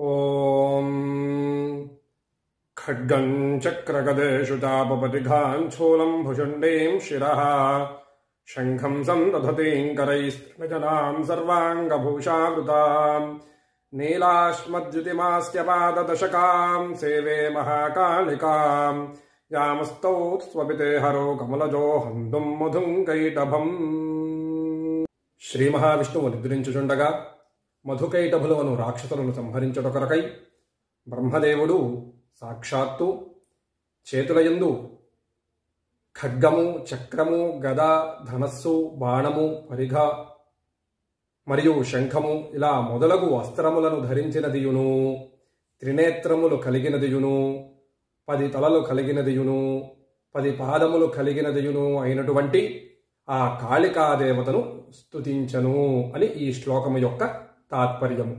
ఓం ఖడ్గం చక్రగదేషు చాపపతిఘాన్ శూలం భుషుండీం శిరః శంఖం సందధతీం కరైస్తృణజనాం సర్వాంగభూషావృతాం నీలాశ్మద్యుతిమాస్యపాదదశకాం సేవే మహాకాళికాం యామస్తౌ స్వపితే హరో కమలజో హంతుం మధుం కైటభం. శ్రీ మహావిష్ణువు నిద్రించుచుండగా మధుకైటభులను రాక్షసులను సంహరించుటకొరకై బ్రహ్మదేవుడు సాక్షాత్తు చేతులయందు ఖడ్గము, చక్రము, గద, ధనస్సు, బాణము, పరిఘ మరియు శంఖము ఇలా మొదలగు అస్త్రములను ధరించినదియును, త్రినేత్రములు కలిగినదియును, 10 తలలు కలిగినదియును, 10 పాదములు కలిగినదియును అయినటువంటి ఆ కాళికాదేవతను స్తుతించను అని ఈ శ్లోకము యొక్క తాత్పర్యము.